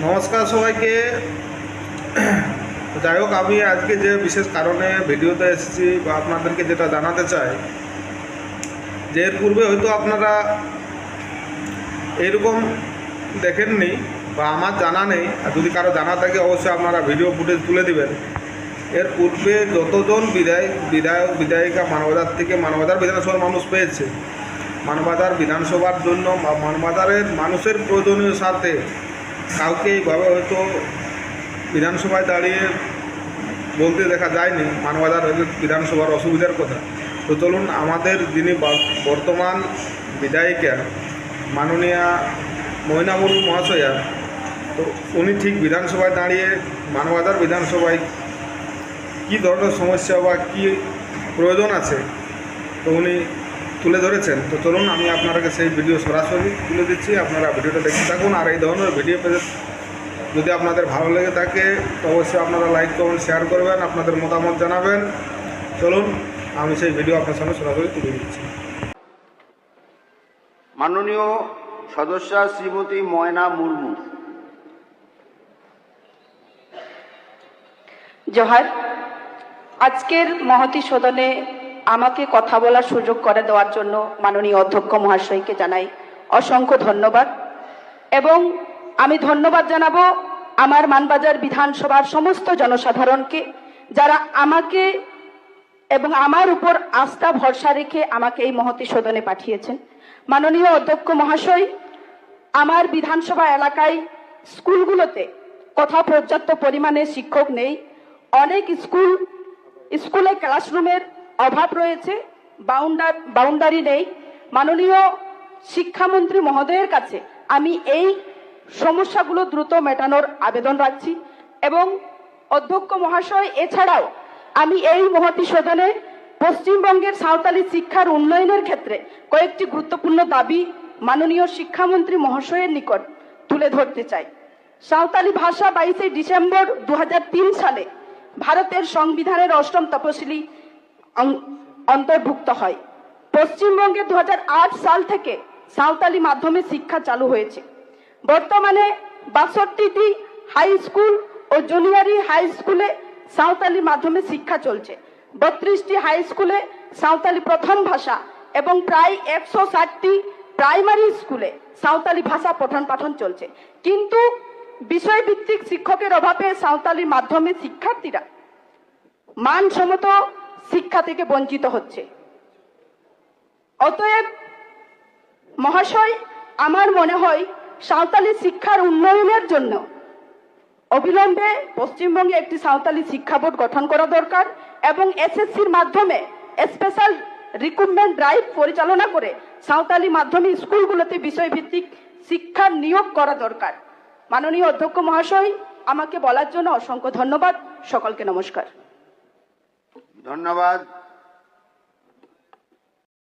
নমস্কার সবাইকে। যাই হোক, আমি আজকে যে বিশেষ কারণে ভিডিওতে এসেছি বা আপনাদেরকে যেটা জানাতে চাই যে এর পূর্বে হয়তো আপনারা এইরকম দেখেননি বা আমার জানা নেই, আর যদি কারো জানা থাকে অবশ্যই আপনারা ভিডিও ফুটেজ তুলে দিবেন। এর পূর্বে যতজন বিধায়ক বিধায়িকা মানবাজার থেকে মানবাজার বিধানসভার মানুষ পেয়েছে, মানবাজার বিধানসভার জন্য বা মানবাজারের মানুষের প্রয়োজনীয় স্বার্থে কাউকে এইভাবে হয়তো বিধানসভায় দাঁড়িয়ে বলতে দেখা যায়নি মানবাজার বিধানসভার অসুবিধার কথা। তো চলুন, আমাদের যিনি বর্তমান বিধায়িকা মাননীয়া ময়না মুর্মু মহাশয়া, তো উনি ঠিক বিধানসভায় দাঁড়িয়ে মানবাজার বিধানসভায় কী ধরনের সমস্যা বা কী প্রয়োজন আছে তো উনি তুলে ধরেছেন। তো চলুন, আমি আপনাদেরকে সেই ভিডিও সরাসরি তুলে দিচ্ছি, আপনারা ভিডিওটা দেখতে থাকুন। আর এই ধরনের ভিডিও পেতে যদি আপনাদের ভালো লেগে থাকে তো অবশ্যই আপনারা লাইক কমেন্ট শেয়ার করবেন, আপনাদের মতামত জানাবেন। চলুন, আমি সেই ভিডিও আপনার সামনে সরাসরি তুলে দিচ্ছি। মাননীয় সদস্যা শ্রীমতী ময়না মুর্মু। জোহার। আজকের মহতী সদনে আমাকে কথা বলার সুযোগ করে দেওয়ার জন্য মাননীয় অধ্যক্ষ মহাশয়কে জানাই অসংখ্য ধন্যবাদ। এবং আমি ধন্যবাদ জানাবো আমার মানবাজার বিধানসভার সমস্ত জনসাধারণকে, যারা আমাকে এবং আমার উপর আস্থা ভরসা রেখে আমাকে এই মহতী সদনে পাঠিয়েছেন। মাননীয় অধ্যক্ষ মহাশয়, আমার বিধানসভা এলাকায় স্কুলগুলোতে কোথাও পর্যাপ্ত পরিমাণে শিক্ষক নেই, অনেক স্কুলে ক্লাসরুমের অভাব রয়েছে, বাউন্ডারি নেই। মাননীয় শিক্ষামন্ত্রী মহোদয়ের কাছে আমি এই সমস্যাগুলো দ্রুত মেটানোর আবেদন রাখছি। এবং অধ্যক্ষ মহাশয়, এছাড়াও আমি এই মহতী সদনে পশ্চিমবঙ্গের সাঁওতালি শিক্ষার উন্নয়নের ক্ষেত্রে কয়েকটি গুরুত্বপূর্ণ দাবি মাননীয় শিক্ষামন্ত্রী মহাশয়ের নিকট তুলে ধরতে চাই। সাঁওতালি ভাষা 22শে ডিসেম্বর 2003 সালে ভারতের সংবিধানের 8ম তফসিলি অন্তর্ভুক্ত হয়। পশ্চিমবঙ্গে 2008 সাল থেকে সাঁওতালি মাধ্যমে শিক্ষা চালু হয়েছে। বর্তমানে 62টি হাই স্কুল ও জুনিয়র হাই স্কুলে সাঁওতালি মাধ্যমে শিক্ষা চলছে। 32টি হাই স্কুলে সাঁওতালি প্রথম ভাষা এবং প্রায় 160টি প্রাইমারি স্কুলে সাঁওতালি ভাষা পঠন পাঠন চলছে। কিন্তু বিষয়ভিত্তিক শিক্ষকের অভাবে সাঁওতালি মাধ্যমে শিক্ষার্থীরা মানসম্মত শিক্ষা থেকে বঞ্চিত হচ্ছে। অতএব মহাশয়, আমার মনে হয় সাঁওতালি শিক্ষার উন্নয়নের জন্য অবিলম্বে পশ্চিমবঙ্গে একটি সাঁওতালি শিক্ষা বোর্ড গঠন করা দরকার এবং এসএসসির মাধ্যমে স্পেশাল রিক্রুটমেন্ট ড্রাইভ পরিচালনা করে সাঁওতালি মাধ্যমে স্কুলগুলোতে বিষয়ভিত্তিক শিক্ষার নিয়োগ করা দরকার। মাননীয় অধ্যক্ষ মহাশয়, আমাকে বলার জন্য অসংখ্য ধন্যবাদ। সকলকে নমস্কার। ধন্যবাদ।